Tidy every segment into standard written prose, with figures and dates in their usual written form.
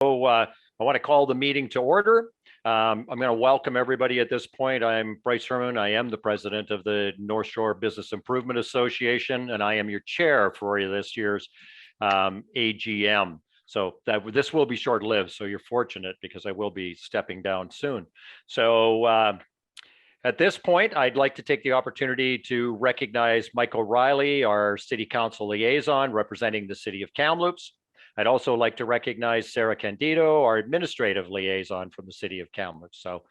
I want to call the meeting to order. I'm going to welcome everybody at this point. I'm Bryce Herman. I am the president of the North Shore Business Improvement Association, and I am your chair for this year's AGM. So this will be short-lived, so you're fortunate because I will be stepping down soon. So at this point, I'd like to take the opportunity to recognize Mike O'Reilly, our City Council liaison representing the City of Kamloops. I'd also like to recognize Sarah Candido, our administrative liaison from the City of Kamloops. So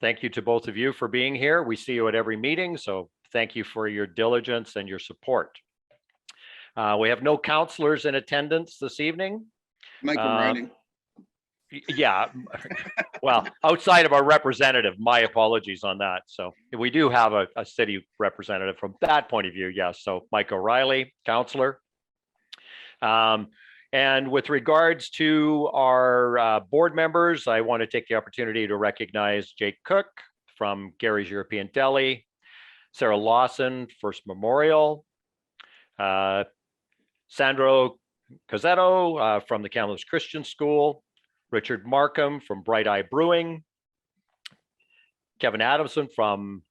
thank you to both of you for being here. We see you at every meeting, so thank you for your diligence and your support. We have no councillors in attendance this evening. Mike O'Reilly. Yeah, well, outside of our representative, my apologies on that. So we do have a city representative from that point of view, yes. So Mike O'Reilly, councillor. And with regards to our board members, I want to take the opportunity to recognize Jake Cook from Gary's European Deli, Sarah Lawson, First Memorial, Sandro Cozzetto from the Kamloops Christian School, Richard Markham from Bright Eye Brewing, Kevin Adamson from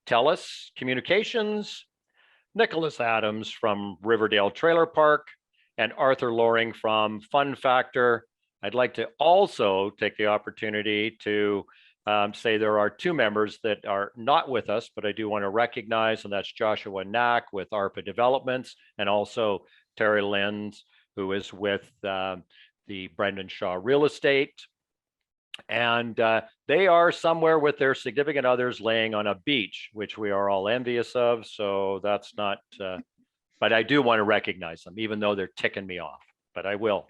TELUS Communications, Nicholas Adams from Riverdale Trailer Park, and Arthur Loring from Fun Factor. I'd like to also take the opportunity to say there are two members that are not with us, but I do want to recognize, and that's Joshua Knack with ARPA Developments, and also Terry Lenz, who is with the Brendan Shaw Real Estate. And they are somewhere with their significant others laying on a beach, which we are all envious of. So that's not, but I do want to recognize them, even though they're ticking me off, but I will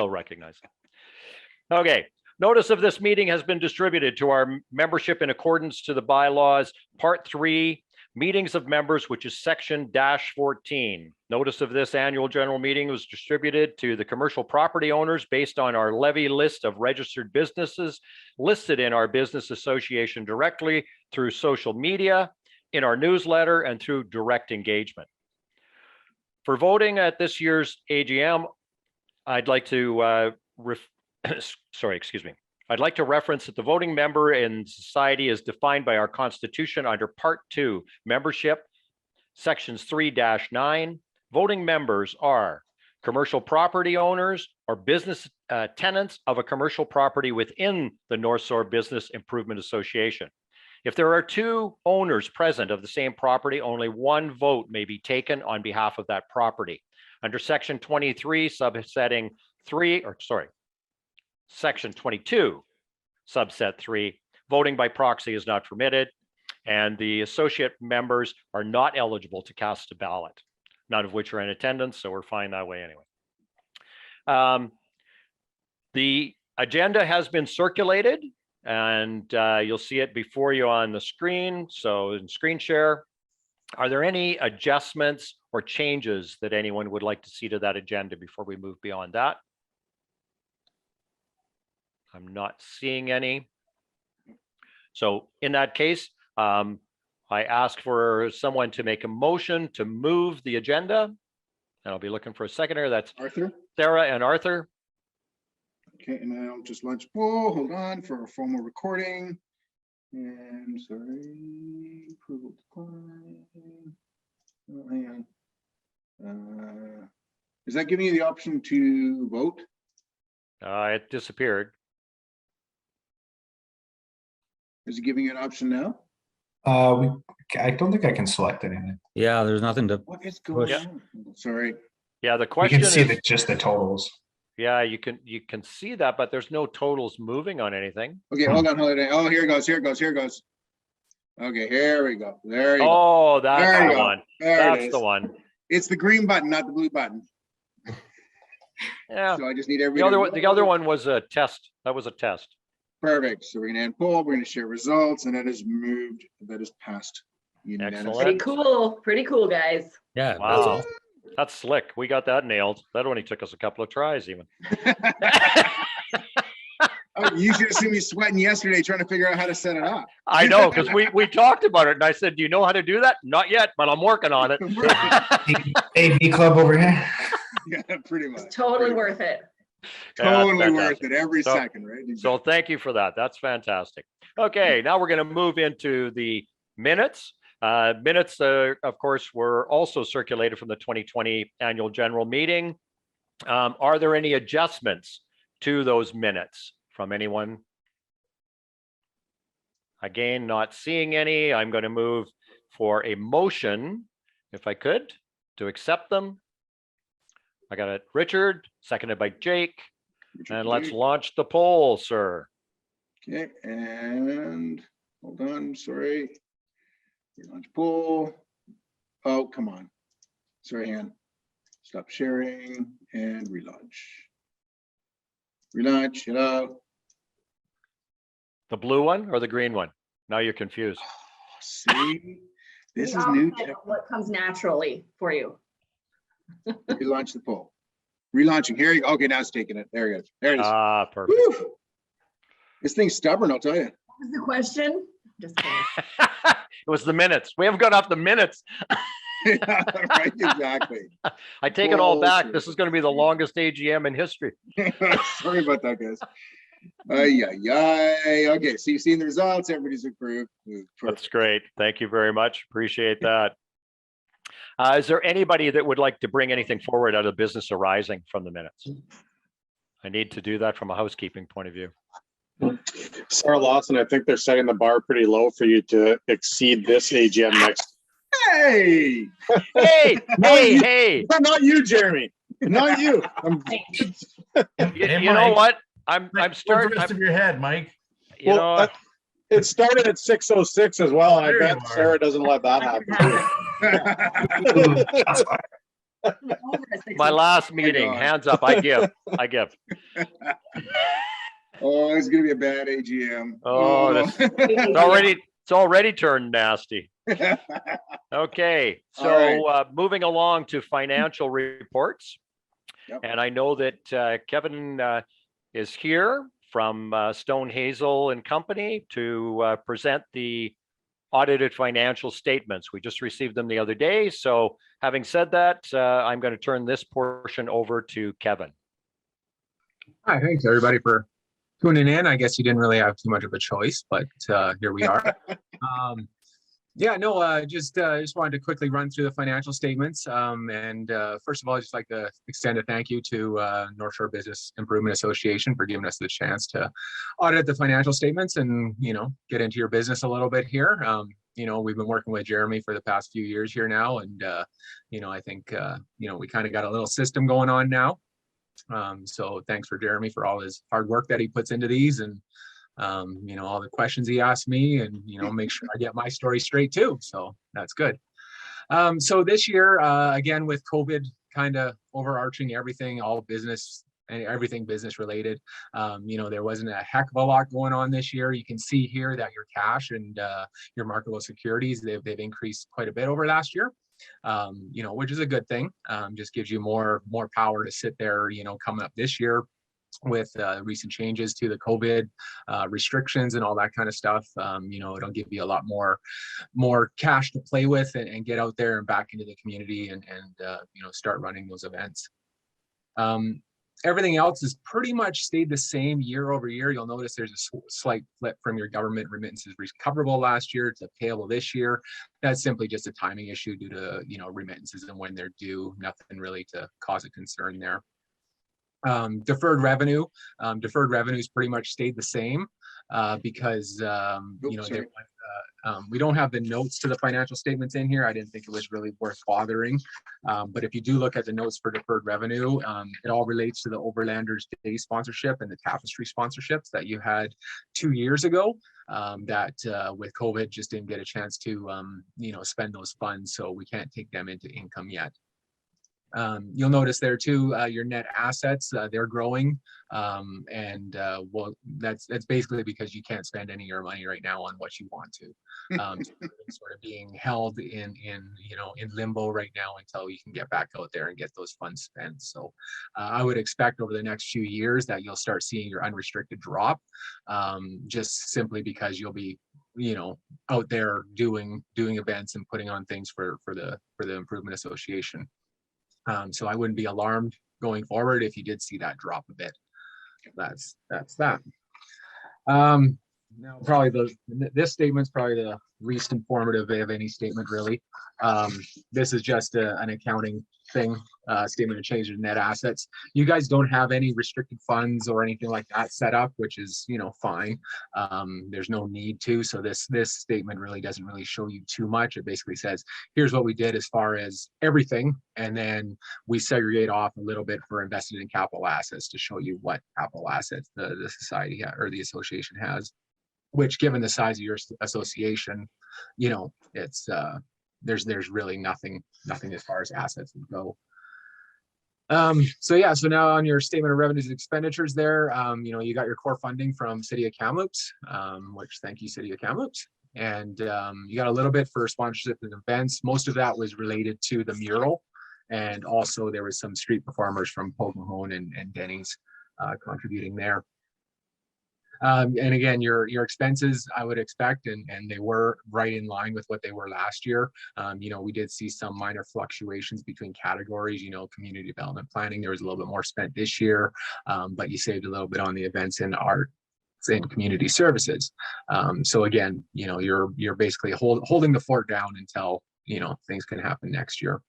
recognize them. Okay, notice of this meeting has been distributed to our membership in accordance to the bylaws, part 3, meetings of members, which is section -14. Notice of this annual general meeting was distributed to the commercial property owners based on our levy list of registered businesses listed in our business association directly through social media, in our newsletter, and through direct engagement. For voting at this year's AGM, I'd like to I'd like to reference that the voting member in society is defined by our Constitution under Part 2, membership, sections 3-9. Voting members are commercial property owners or business tenants of a commercial property within the North Shore Business Improvement Association. If there are two owners present of the same property, only one vote may be taken on behalf of that property. Under section 23, subsetting 3, section 22, subset 3, voting by proxy is not permitted, and the associate members are not eligible to cast a ballot, none of which are in attendance, so we're fine that way anyway. The agenda has been circulated, and you'll see it before you on the screen, so in screen share. Are there any adjustments or changes that anyone would like to see to that agenda before we move beyond that? I'm not seeing any. So in that case, I ask for someone to make a motion to move the agenda. And I'll be looking for a seconder. That's Arthur. Sarah and Arthur. Okay, and I'll just launch poll. Hold on for a formal recording. And sorry, approval decline. Oh, hang on. Is that giving you the option to vote? It disappeared. Is it giving you an option now? I don't think I can select anything. Yeah, there's nothing to. What is going on? Sorry. Yeah, the You question can see is, just the totals. yeah, you can see that, but there's no totals moving on anything. Okay, hold on. Oh, here it goes. Here it goes. Here it goes. Okay, here we go. There you go. Oh, that's There you the go. one. There it That's is. the one. It's the green button, not the blue button. Yeah. So I just need everybody. The other one was a test. That was a test. Perfect. So we're gonna end poll. We're gonna share results, and that is moved. That is passed unanimously. Excellent. Pretty cool, guys. Yeah, Wow. that's all. That's slick. We got that nailed. That only took us a couple of tries even. Oh, you should have seen me sweating yesterday trying to figure out how to set it up. I know, because we talked about it and I said, do you know how to do that? Not yet, but I'm working on it. AV club over here. Yeah, pretty much. Totally worth it. Totally worth fantastic. it every So- second, right? So thank you for that. That's fantastic. Okay, now we're going to move into the minutes. Minutes, of course, were also circulated from the 2020 annual general meeting. Are there any adjustments to those minutes from anyone? Again, not seeing any. I'm going to move for a motion, if I could, to accept them. I got it, Richard, seconded by Jake. And let's launch the poll, sir. Okay, and hold on, sorry. Relaunch poll. Oh, come on. Sorry, Han. Stop sharing and relaunch. Relaunch, hello. The blue one or the green one? Now you're confused. See, this The is new. opposite of what comes naturally for you. Relaunch the poll. Relaunching. Here you go. Okay, now it's taking it. There it is. There it is. Ah, perfect. Woo! This thing's stubborn, I'll tell you. What was the question? Just kidding. It was the minutes. We haven't got off the minutes. Right, exactly. I take it all back. Bullshit. This is going to be the longest AGM in history. Sorry about that, guys. Ay, ay, ay. Okay, so you've seen the results. Everybody's approved. That's great. Thank you very much. Appreciate that. Is there anybody that would like to bring anything forward out of business arising from the minutes? I need to do that from a housekeeping point of view. Sarah Lawson, I think they're setting the bar pretty low for you to exceed this AGM next. Hey! Hey, hey, hey. Not you, Jeremy. Not you. You know what? I'm What's the starting. rest of your head, Mike? You know, It started at 6:06 as well. I There bet you are. Sarah doesn't let that happen. my last meeting, God. hands up. I give. I give. Oh, it's gonna be a bad AGM. Oh, it's already turned nasty. Okay, so moving along to financial reports. Yep. And I know that Kevin is here from Stone Hazel and Company to present the audited financial statements. We just received them the other day. So having said that, I'm going to turn this portion over to Kevin. Hi, thanks everybody for tuning in. I guess you didn't really have too much of a choice, but here we are. Just wanted to quickly run through the financial statements. First of all, I'd just like to extend a thank you to North Shore Business Improvement Association for giving us the chance to audit the financial statements and, get into your business a little bit here. We've been working with Jeremy for the past few years here now. And, I think, we kind of got a little system going on now. So thanks for Jeremy for all his hard work that he puts into these and all the questions he asked me and, make sure I get my story straight too. So that's good. So this year, again, with COVID kind of overarching everything, all business and everything business related, there wasn't a heck of a lot going on this year. You can see here that your cash and your marketable securities, they've increased quite a bit over last year. Which is a good thing. Just gives you more power to sit there, coming up this year with recent changes to the COVID restrictions and all that kind of stuff. It'll give you a lot more cash to play with and get out there and back into the community and start running those events. Everything else has pretty much stayed the same year over year. You'll notice there's a slight flip from your government remittances recoverable last year to payable this year. That's simply just a timing issue due to, remittances and when they're due. Nothing really to cause a concern there. Deferred revenues pretty much stayed the same because, we don't have the notes to the financial statements in here. I didn't think it was really worth bothering. But if you do look at the notes for deferred revenue, it all relates to the Overlanders Day sponsorship and the Tapestry sponsorships that you had 2 years ago that with COVID just didn't get a chance to, spend those funds. So we can't take them into income yet. You'll notice there too, your net assets, they're growing. That's basically because you can't spend any of your money right now on what you want to. Sort of being held in limbo right now until you can get back out there and get those funds spent. So I would expect over the next few years that you'll start seeing your unrestricted drop, just simply because you'll be out there doing events and putting on things for the Improvement Association. So I wouldn't be alarmed going forward if you did see that drop a bit. that's that. Now probably this statement's probably the least informative of any statement really. This is just an accounting thing, statement of change in net assets. You guys don't have any restricted funds or anything like that set up, which is, you know, fine. There's no need to, so this statement really doesn't really show you too much. It basically says, here's what we did as far as everything, and then we segregate off a little bit for invested in capital assets to show you what capital assets the society or the association has, which given the size of your association, you know, it's there's really nothing as far as assets would go. So yeah, so now on your statement of revenues and expenditures there, you know, you got your core funding from City of Kamloops, which thank you, City of Kamloops. And you got a little bit for sponsorship and events. Most of that was related to the mural. And also there was some street performers from Pokemon and Denny's contributing there. And again, your expenses, I would expect, and they were right in line with what they were last year. You know, we did see some minor fluctuations between categories. You know, community development planning, there was a little bit more spent this year, but you saved a little bit on the events and art and community services. So again, you know, you're basically holding the fort down until, you know, things can happen next year.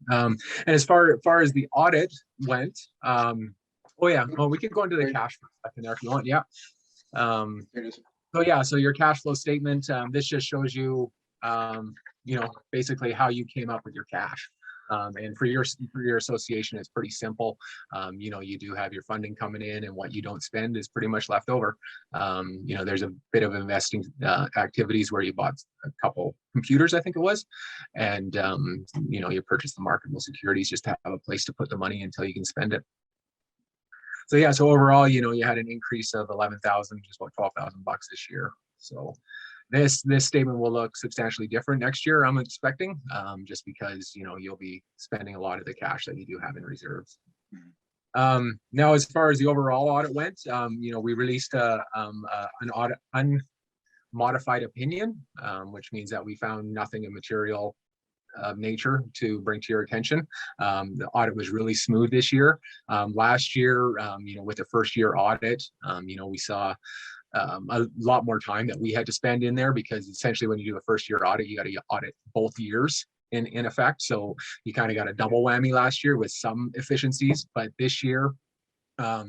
And as far as the audit went, oh yeah, well, we could go into the cash for a second there if you want. Yeah. There it is. So yeah, so your cash flow statement, this just shows you, you know, basically how you came up with your cash. And for your association, it's pretty simple. You know, you do have your funding coming in, and what you don't spend is pretty much left over. You know, there's a bit of investing activities where you bought a couple computers, I think it was, and you know, you purchased the marketable securities just to have a place to put the money until you can spend it. So yeah, so overall, you know, you had an increase of 11,000, just about 12,000 bucks this year. So this statement will look substantially different next year, I'm expecting, just because, you know, you'll be spending a lot of the cash that you do have in reserves. Now, as far as the overall audit went, you know, we released an audit unmodified opinion, which means that we found nothing immaterial of nature to bring to your attention. The audit was really smooth this year. Last year, you know, with the first year audit, you know, we saw a lot more time that we had to spend in there, because essentially when you do a first year audit, you got to audit both years in effect. So you kind of got a double whammy last year with some efficiencies, but this year,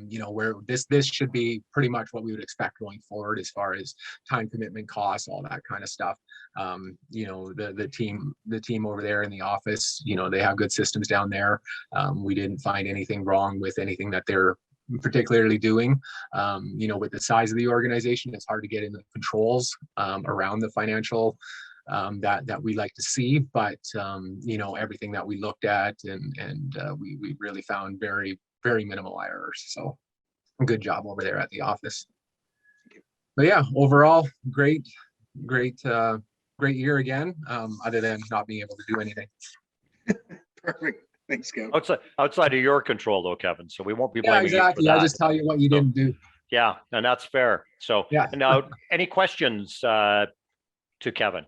you know, where this should be pretty much what we would expect going forward as far as time commitment, costs, all that kind of stuff. You know, the team over there in the office, you know, they have good systems down there. We didn't find anything wrong with anything that they're particularly doing. You know, with the size of the organization, it's hard to get in the controls around the financial that we like to see, but you know, everything that we looked at and we really found very minimal errors. So good job over there at the office. But yeah, overall, great year again, other than not being able to do anything. Perfect. Thanks, Kevin. Outside of your control though, Kevin, so we won't be Yeah, blaming exactly. you for I that. just tell you what you didn't do. Yeah, and that's fair. So Yeah. now, any questions to Kevin?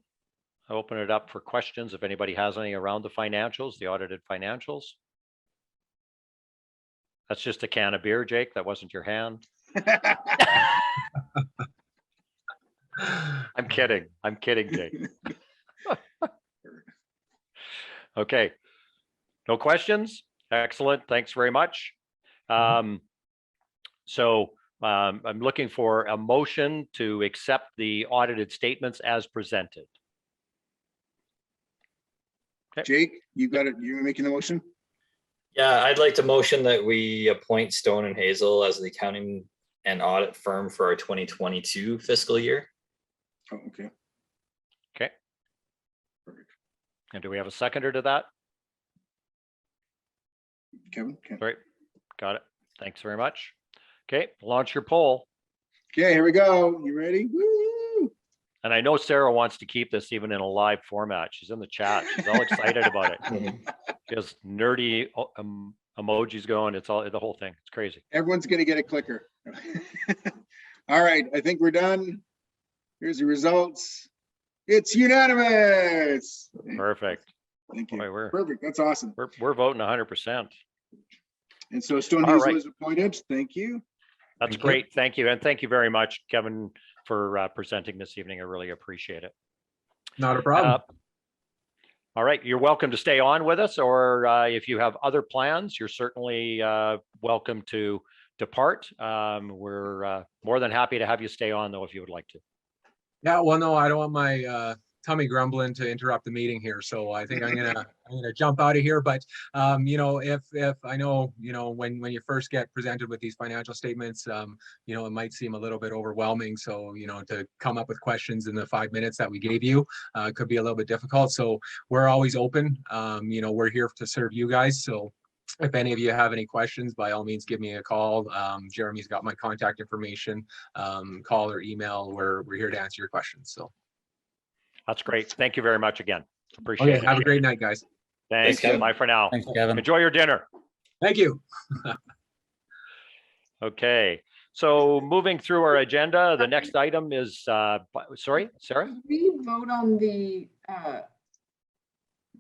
I open it up for questions if anybody has any around the financials, the audited financials. That's just a can of beer, Jake. That wasn't your hand. I'm kidding. I'm kidding, Jake. Okay. No questions? Excellent. Thanks very much. So I'm looking for a motion to accept the audited statements as presented. Okay. Jake, you got it. You're making the motion? Yeah, I'd like to motion that we appoint Stone and Hazel as the accounting and audit firm for our 2022 fiscal year. Oh, okay. Okay. Perfect. And do we have a seconder to that? Kevin? Great. Got it. Thanks very much. Okay, launch your poll. Okay, here we go. You ready? Woo! And I know Sarah wants to keep this even in a live format. She's in the chat. She's all excited about it. Just nerdy emojis going. It's all the whole thing. It's crazy. Everyone's gonna get a clicker. All right, I think we're done. Here's the results. It's unanimous. Perfect. Thank you. Boy, we're Perfect. That's awesome. voting 100%. And so Stone All Hazel right. is appointed. Thank you. That's Thank you. great. Thank you. And thank you very much, Kevin, for presenting this evening. I really appreciate it. Not a problem. All right, you're welcome to stay on with us, or if you have other plans, you're certainly welcome to depart. We're more than happy to have you stay on, though, if you would like to. Yeah, well, no, I don't want my tummy grumbling to interrupt the meeting here, so I think I'm gonna jump out of here. But you know, if I know, you know, when you first get presented with these financial statements, you know, it might seem a little bit overwhelming. So, you know, to come up with questions in the 5 minutes that we gave you could be a little bit difficult. So we're always open. You know, we're here to serve you guys. So if any of you have any questions, by all means, give me a call. Jeremy's got my contact information. Call or email. We're here to answer your questions. So. That's great. Thank you very much again. Appreciate Okay, have a it. great night, guys. Thanks. Kevin. Bye for now. Thanks, Kevin. Enjoy your dinner. Thank you. Okay, so moving through our agenda, the next item is, sorry, Sarah? Did we vote on the,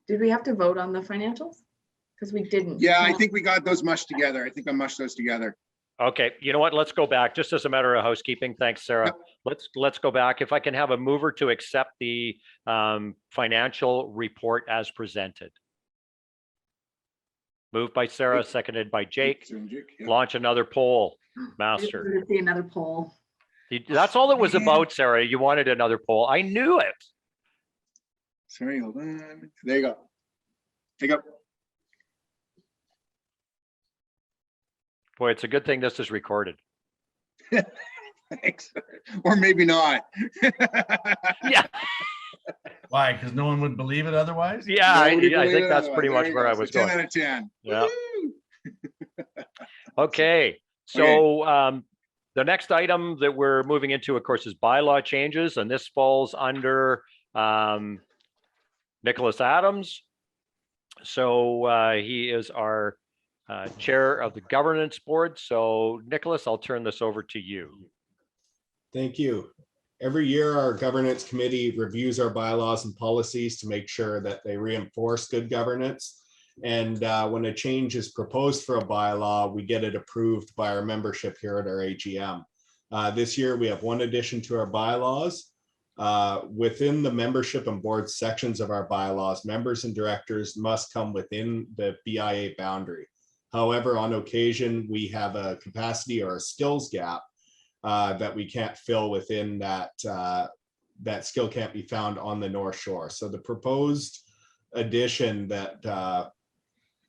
did we have to vote on the financials? Because we didn't. Yeah, I think we got those mushed together. I think I mushed those together. Okay, you know what? Let's go back, just as a matter of housekeeping. Thanks, Sarah. Let's go back. If I can have a mover to accept the financial report as presented. Moved by Sarah, seconded by Jake. Yeah. Launch another poll, I just Master. wanted to see another poll. That's all it was about, Sarah. You wanted another poll. I knew it. Sorry, hold on. There you go. There you go. Boy, it's a good thing this is recorded. Thanks. Or maybe not. Yeah, Why? Because no one would believe it otherwise? yeah, I Nobody think believed that's it. pretty There much you where go. I So was 10 going. out of 10. Yeah. Woo! Okay, so the next item that we're moving into, of course, is bylaw changes, and this falls under Nicholas Adams. So he is our chair of the governance board. So Nicholas, I'll turn this over to you. Thank you. Every year, our governance committee reviews our bylaws and policies to make sure that they reinforce good governance. And when a change is proposed for a bylaw, we get it approved by our membership here at our AGM. This year, we have one addition to our bylaws. Within the membership and board sections of our bylaws, members and directors must come within the BIA boundary. However, on occasion, we have a capacity or a skills gap that we can't fill within that, that skill can't be found on the North Shore. So the proposed addition that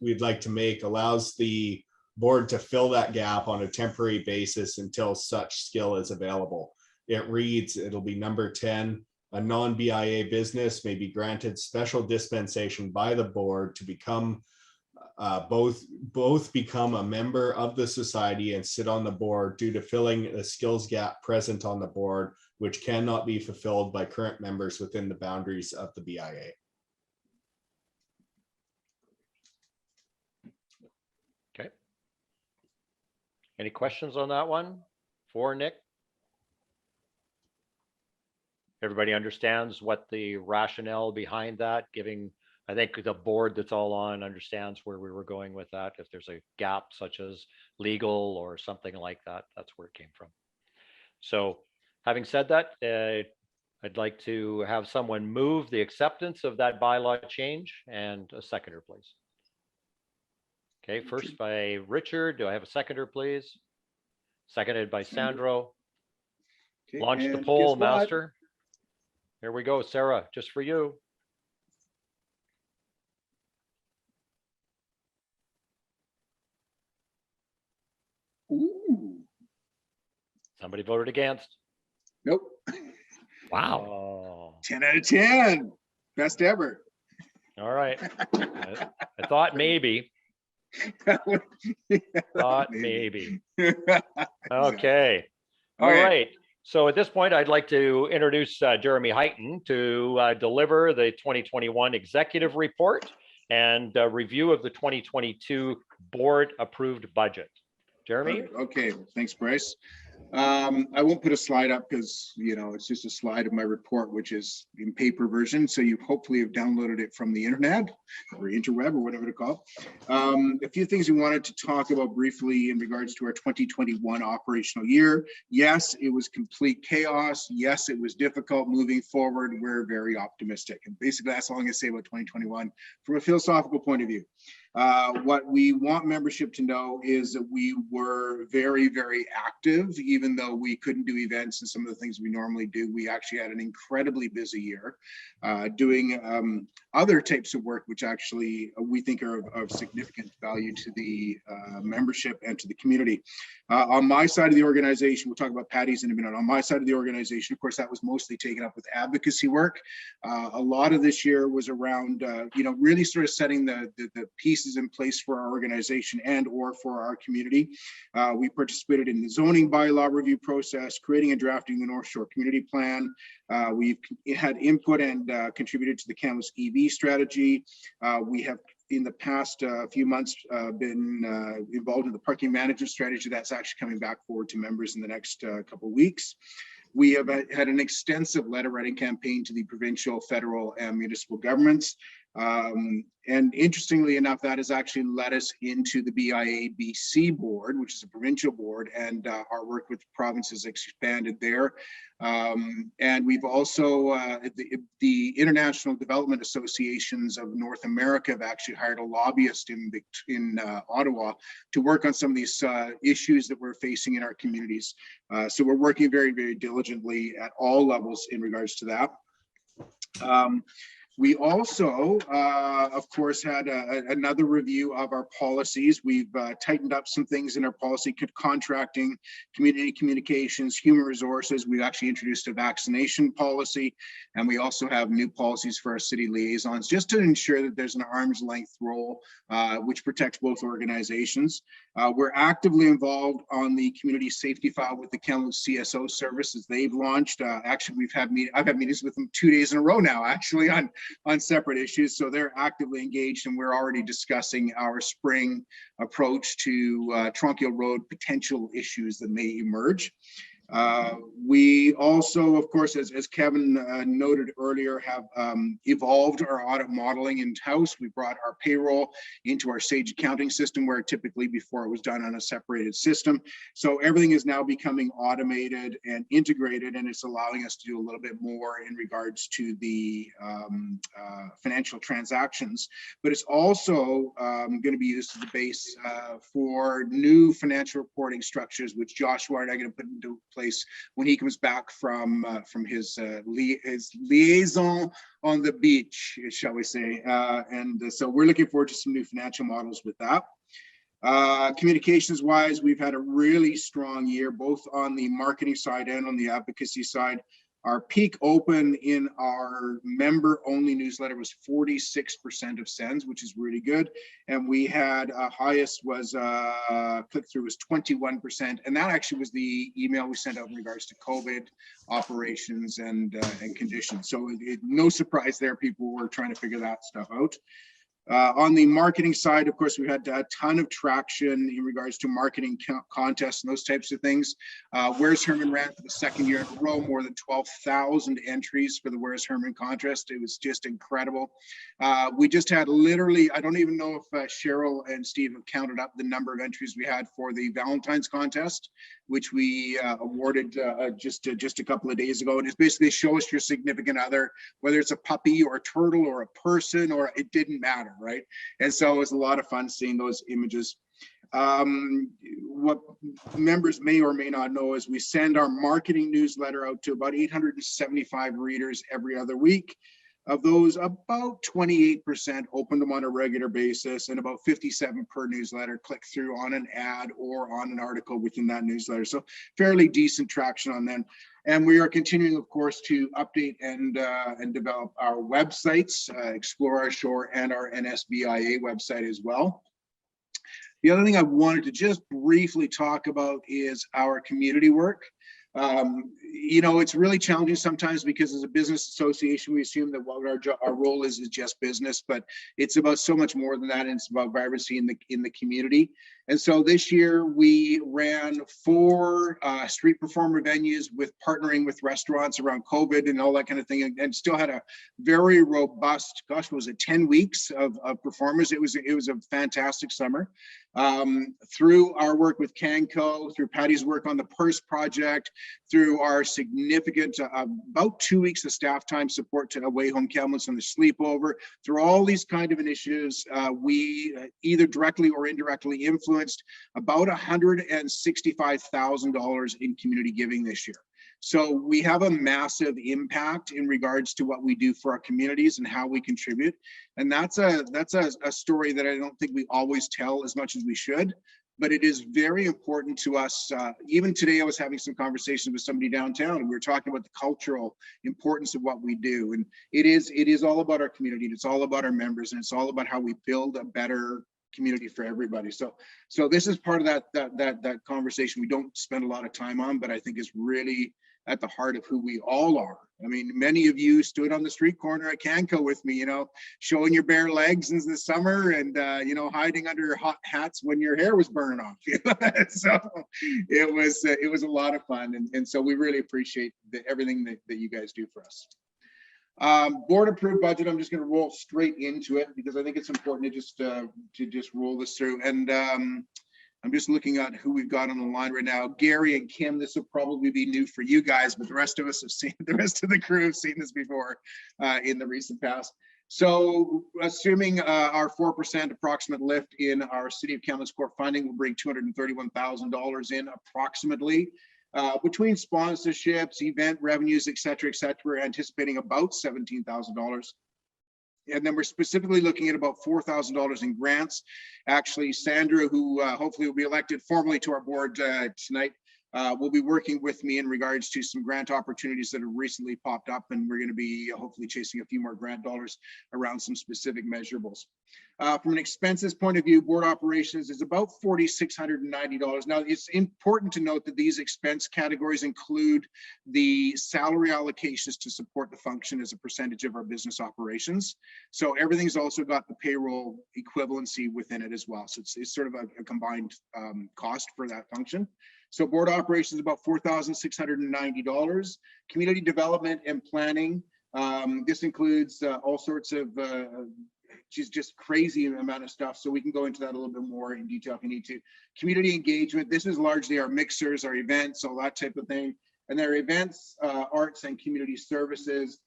we'd like to make allows the board to fill that gap on a temporary basis until such skill is available. It reads, it'll be number 10, a non-BIA business may be granted special dispensation by the board to become both become a member of the society and sit on the board due to filling a skills gap present on the board, which cannot be fulfilled by current members within the boundaries of the BIA. Okay. Any questions on that one for Nick? Everybody understands what the rationale behind that, giving, I think the board that's all on understands where we were going with that. If there's a gap such as legal or something like that, that's where it came from. So having said that, I'd like to have someone move the acceptance of that bylaw change, and a seconder, please. Okay, first by Richard. Do I have a seconder, please? Seconded by Sandro. Okay, Launch the and poll, guess what? Master. Here we go, Sarah, just for you. Ooh, Somebody voted against. nope. Wow. Oh, 10 out of 10. Best ever. all right. I thought maybe. Thought maybe. Okay. All right. So at this point, I'd like to introduce Jeremy Heighton to deliver the 2021 executive report and review of the 2022 board approved budget. Jeremy? Okay, thanks, Bryce. I won't put a slide up because, you know, it's just a slide of my report, which is in paper version. So you hopefully have downloaded it from the internet or interweb or whatever to call it. A few things we wanted to talk about briefly in regards to our 2021 operational year. Yes, it was complete chaos. Yes, it was difficult moving forward. We're very optimistic. And basically that's all I'm going to say about 2021 from a philosophical point of view. What we want membership to know is that we were very, very active, even though we couldn't do events and some of the things we normally do. We actually had an incredibly busy year doing other types of work, which actually we think are of significant value to the membership and to the community. On my side of the organization, we'll talk about Patty's in a minute. On my side of the organization, of course, that was mostly taken up with advocacy work. A lot of this year was around, you know, really sort of setting the pieces in place for our organization and or for our community. We participated in the zoning bylaw review process, creating and drafting the North Shore Community Plan. We've had input and contributed to the Kamloops EV strategy. We have in the past few months been involved in the parking management strategy that's actually coming back forward to members in the next couple of weeks. We have had an extensive letter writing campaign to the provincial, federal, and municipal governments. And interestingly enough, that has actually led us into the BIA BC board, which is a provincial board, and our work with the provinces expanded there. And we've also, the International Development Associations of North America have actually hired a lobbyist in Ottawa to work on some of these issues that we're facing in our communities. So we're working very, very diligently at all levels in regards to that. We also, of course, had another review of our policies. We've tightened up some things in our policy, contracting, community communications, human resources. We've actually introduced a vaccination policy, and we also have new policies for our city liaisons, just to ensure that there's an arm's length role, which protects both organizations. We're actively involved on the community safety file with the Kamloops CSO services they've launched. Actually, I've had meetings with them 2 days in a row now, actually, on separate issues. So they're actively engaged, and we're already discussing our spring approach to Tronquil Road potential issues that may emerge. We also, of course, as Kevin noted earlier, have evolved our audit modeling in-house. We brought our payroll into our Sage accounting system, where typically before it was done on a separated system. So everything is now becoming automated and integrated, and it's allowing us to do a little bit more in regards to the financial transactions. But it's also going to be used as the base for new financial reporting structures, which Joshua and I are going to put into place when he comes back from his liaison on the beach, shall we say. And so we're looking forward to some new financial models with that. Communications wise, we've had a really strong year, both on the marketing side and on the advocacy side. Our peak open in our member only newsletter was 46% of sends, which is really good. And we had highest was click-through was 21%. And that actually was the email we sent out in regards to COVID operations and conditions. So no surprise there, people were trying to figure that stuff out. On the marketing side, of course, we had a ton of traction in regards to marketing contests and those types of things. Where's Herman ran for the second year in a row, more than 12,000 entries for the Where's Herman contest. It was just incredible. We just had literally, I don't even know if Cheryl and Steve have counted up the number of entries we had for the Valentine's contest, which we awarded just a couple of days ago. And it's basically show us your significant other, whether it's a puppy or a turtle or a person, or it didn't matter, right? And so it was a lot of fun seeing those images. What members may or may not know is we send our marketing newsletter out to about 875 readers every other week. Of those, about 28% open them on a regular basis, and about 57 per newsletter click through on an ad or on an article within that newsletter. So fairly decent traction on them. And we are continuing, of course, to update and develop our websites, Explore Our Shore and our NSBIA website as well. The other thing I wanted to just briefly talk about is our community work. You know, it's really challenging sometimes because as a business association, we assume that what our role is just business, but it's about so much more than that. And it's about vibrancy in the community. And so this year we ran 4 street performer venues with partnering with restaurants around COVID and all that kind of thing, and still had a very robust, gosh, was it 10 weeks of performers? It was a fantastic summer. Through our work with Canco, through Patty's work on the Purse project, through our significant about 2 weeks of staff time support to Away Home Kamloops on the sleepover, through all these kind of initiatives, we either directly or indirectly influenced about $165,000 in community giving this year. So we have a massive impact in regards to what we do for our communities and how we contribute. And that's a story that I don't think we always tell as much as we should, but it is very important to us. Even today, I was having some conversations with somebody downtown, and we were talking about the cultural importance of what we do. And it is all about our community, and it's all about our members, and it's all about how we build a better community for everybody. So this is part of that conversation we don't spend a lot of time on, but I think is really at the heart of who we all are. I mean, many of you stood on the street corner at Canco with me, you know, showing your bare legs in the summer and, you know, hiding under hot hats when your hair was burning off. So it was a lot of fun. And so we really appreciate everything that you guys do for us. Board approved budget. I'm just going to roll straight into it because I think it's important to just roll this through. And I'm just looking at who we've got on the line right now. Gary and Kim, this will probably be new for you guys, but the rest of us have seen, the rest of the crew have seen this before in the recent past. So assuming our 4% approximate lift in our City of Kamloops core funding will bring $231,000 in approximately. Between sponsorships, event revenues, et cetera, we're anticipating about $17,000. And then we're specifically looking at about $4,000 in grants. Actually, Sandra, who hopefully will be elected formally to our board tonight, will be working with me in regards to some grant opportunities that have recently popped up, and we're going to be hopefully chasing a few more grant dollars around some specific measurables. From an expenses point of view, board operations is about $4,690. Now, it's important to note that these expense categories include the salary allocations to support the function as a percentage of our business operations. So everything's also got the payroll equivalency within it as well. So it's sort of a combined cost for that function. So board operations about $4,690. Community development and planning. This includes all sorts of just crazy amount of stuff. So we can go into that a little bit more in detail if you need to. Community engagement. This is largely our mixers, our events, all that type of thing. And their events, arts and community services.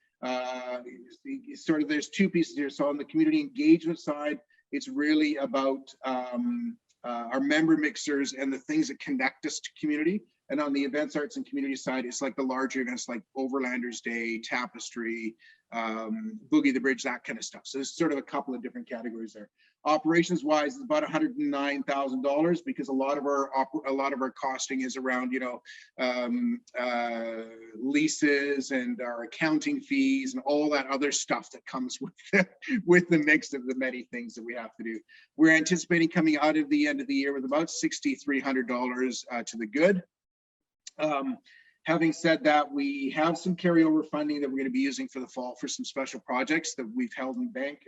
Sort of there's two pieces here. So on the community engagement side, it's really about our member mixers and the things that connect us to community. And on the events, arts and community side, it's like the larger events like Overlanders Day, Tapestry, Boogie the Bridge, that kind of stuff. So there's sort of a couple of different categories there. Operations wise, it's about $109,000 because a lot of our costing is around, you know, leases and our accounting fees and all that other stuff that comes with the mix of the many things that we have to do. We're anticipating coming out of the end of the year with about $6,300 to the good. Having said that, we have some carryover funding that we're going to be using for the fall for some special projects that we've held in bank.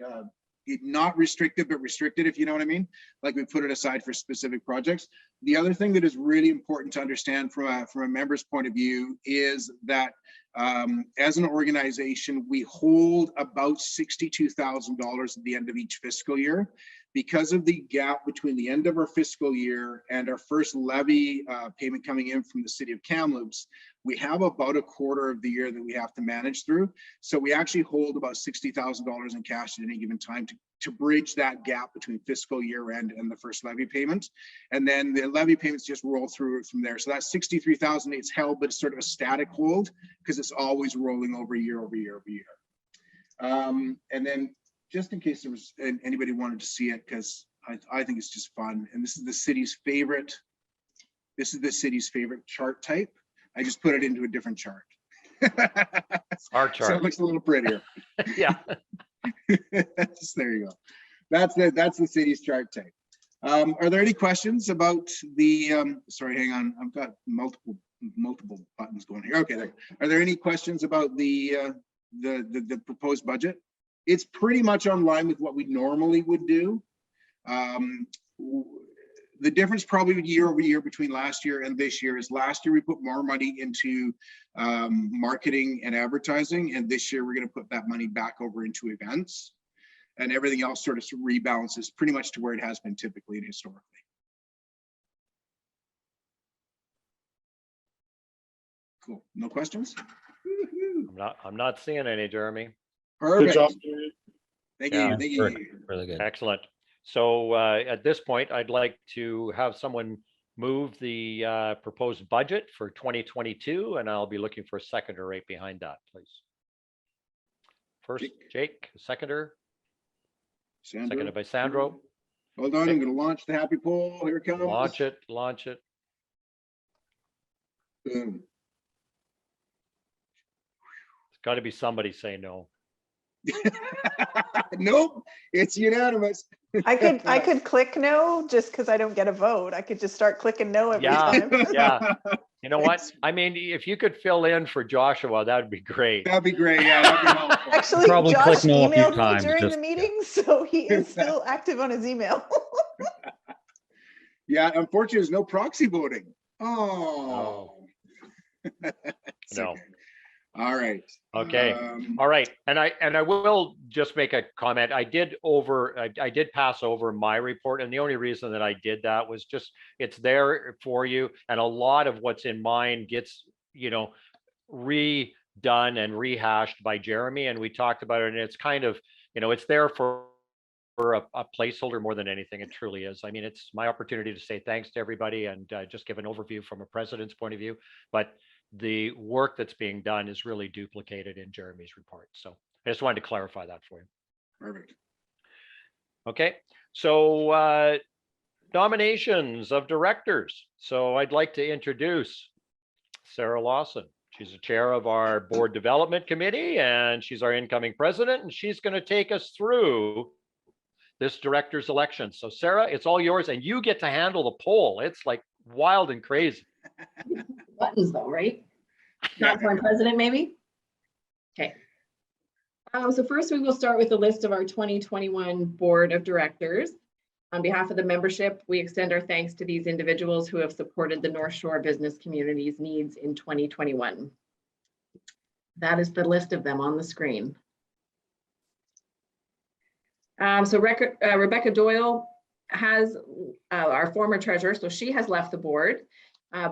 Not restricted, but restricted, if you know what I mean. Like we put it aside for specific projects. The other thing that is really important to understand from a member's point of view is that as an organization, we hold about $62,000 at the end of each fiscal year. Because of the gap between the end of our fiscal year and our first levy payment coming in from the City of Kamloops, we have about a quarter of the year that we have to manage through. So we actually hold about $60,000 in cash at any given time to bridge that gap between fiscal year end and the first levy payment. And then the levy payments just roll through from there. So that 63,000, it's held, but it's sort of a static hold because it's always rolling over year over year over year. And then just in case there was anybody wanted to see it, because I think it's just fun. And this is the city's favorite. This is the city's favorite chart type. I just put it into a different chart. Our chart. So it looks a little prettier. Yeah. There you go. That's the city's chart type. Are there any questions about the? Sorry, hang on. I've got multiple buttons going here. Okay, there. Are there any questions about the proposed budget? It's pretty much on line with what we normally would do. the difference probably year over year between last year and this year is last year we put more money into marketing and advertising, and this year we're going to put that money back over into events, and everything else sort of rebalances pretty much to where it has been typically and historically. Cool. No questions? I'm not seeing any, Jeremy. Perfect. job. Thank Yeah, you. Thank you. Really good. Excellent. So at this point, I'd like to have someone move the proposed budget for 2022, and I'll be looking for a seconder right behind that, please. First, Jake, seconder, Sandra. seconded by Sandro. Hold on, I'm going to launch the happy poll. Here it comes. Launch it, launch it. Boom. It's got to be somebody say no. Nope, it's unanimous. I could click no just because I don't get a vote. I could just start clicking no every Yeah. time. Yeah. You know what? I mean, if you could fill in for Joshua, that would be great. That'd be great. Yeah, that'd be helpful. Actually, Probably Josh click no a few emailed me times, during the just- meeting, so he is still active on his email. Yeah, unfortunately, there's no proxy voting. Oh. It's No. okay. All right. Okay. All right. And I will just make a comment. I did pass over my report, and the only reason that I did that was just it's there for you. And a lot of what's in mine gets, redone and rehashed by Jeremy. And we talked about it, and it's kind of, it's there for a placeholder more than anything. It truly is. I mean, it's my opportunity to say thanks to everybody and just give an overview from a president's point of view. But the work that's being done is really duplicated in Jeremy's report. So I just wanted to clarify that for you. Perfect. Okay, so nominations of directors. So I'd like to introduce Sarah Lawson. She's the chair of our board development committee, and she's our incoming president, and she's going to take us through this director's election. So Sarah, it's all yours, and you get to handle the poll. It's like wild and crazy. Buttons though, right? Not for president, maybe? Okay. So first we will start with a list of our 2021 board of directors. On behalf of the membership, we extend our thanks to these individuals who have supported the North Shore business community's needs in 2021. That is the list of them on the screen. So Rebecca Doyle has our former treasurer, so she has left the board.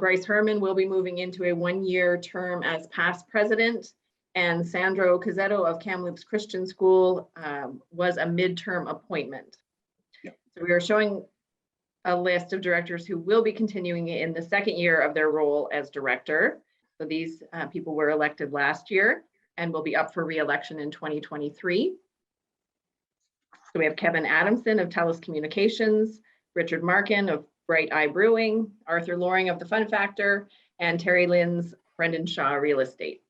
Bryce Herman will be moving into a one-year term as past president, and Sandro Cazzetto of Kamloops Christian School was a midterm appointment. Yep. So we are showing a list of directors who will be continuing in the second year of their role as director. So these people were elected last year and will be up for re-election in 2023. So we have Kevin Adamson of TELUS Communications, Richard Markin of Bright Eye Brewing, Arthur Loring of the Fun Factor, and Terry Lynn's Brendan Shaw Real Estate.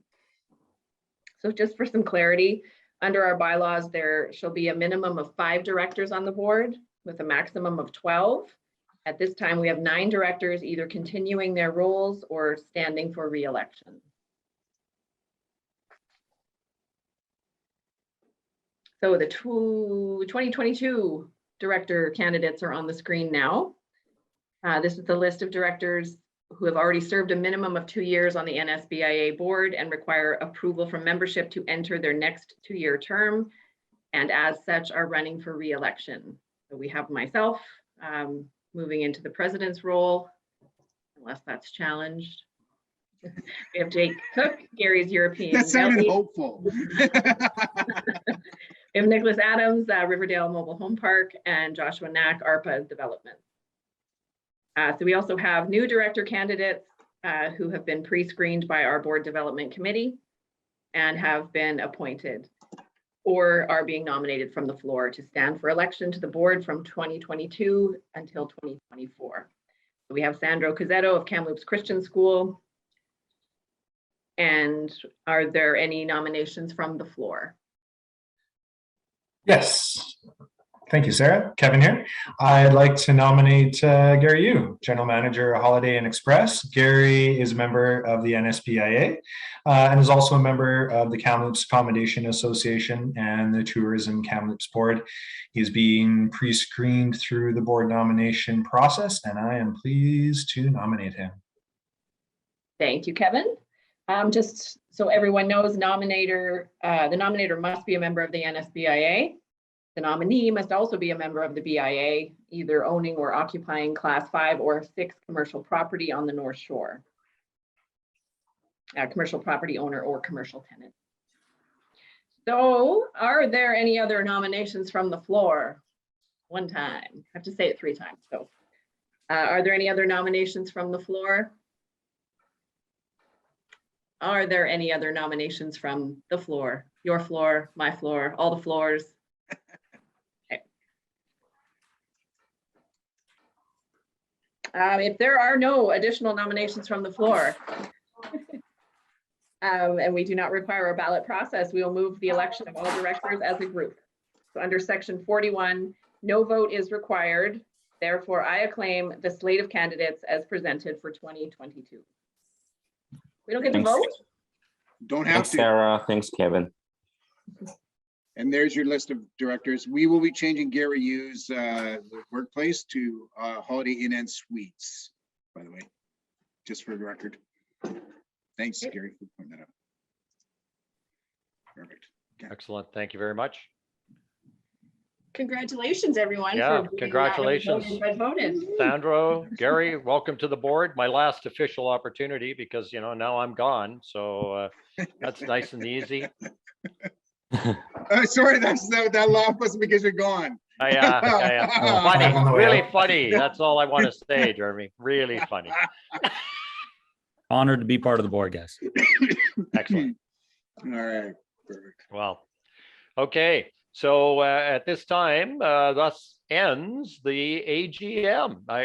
So just for some clarity, under our bylaws, there shall be a minimum of 5 directors on the board with a maximum of 12. At this time, we have 9 directors either continuing their roles or standing for re-election. So the 2022 director candidates are on the screen now. This is the list of directors who have already served a minimum of 2 years on the NSBIA board and require approval from membership to enter their next 2-year term, and as such are running for re-election. So we have myself moving into the president's role, unless that's challenged. We have Jake Cook, Gary's European. That sounded Deli. hopeful. We have Nicholas Adams, Riverdale Mobile Home Park, and Joshua Knack, ARPA Development. So we also have new director candidates who have been pre-screened by our board development committee and have been appointed or are being nominated from the floor to stand for election to the board from 2022 until 2024. So we have Sandro Cazzetto of Kamloops Christian School. And are there any nominations from the floor? Yes. Thank you, Sarah. Kevin here. I'd like to nominate Gary Yu, General Manager, Holiday Inn Express. Gary is a member of the NSBIA and is also a member of the Kamloops Accommodation Association and the Tourism Kamloops Board. He's being pre-screened through the board nomination process, and I am pleased to nominate him. Thank you, Kevin. Just so everyone knows, the nominator must be a member of the NSBIA. The nominee must also be a member of the BIA, either owning or occupying Class 5 or 6 commercial property on the North Shore. Commercial property owner or commercial tenant. So, are there any other nominations from the floor? One time. I have to say it 3 times. So, are there any other nominations from the floor? Are there any other nominations from the floor? Your floor, my floor, all the floors? If there are no additional nominations from the floor, and we do not require a ballot process, we will move the election of all directors as a group. So under section 41, no vote is required. Therefore, I acclaim the slate of candidates as presented for 2022. We don't get to Thanks. vote? Don't have Thanks, to. Sarah. Thanks, Kevin. And there's your list of directors. We will be changing Gary Yu's workplace to Holiday Inn and Suites, by the way, just for the record. Thanks, Gary, for pointing that out. Perfect. Excellent. Thank you very much. Congratulations, everyone. Yeah, for being congratulations. voted. Sandro, Gary, welcome to the board. My last official opportunity because, you know, now I'm gone. So that's nice and easy. Sorry, that laugh was because you're gone. Yeah. Funny, really funny. That's all I want to say, Jeremy. Really funny. Honored to be part of the board, guys. Excellent. All right, perfect. Well, okay. So at this time, thus ends the AGM.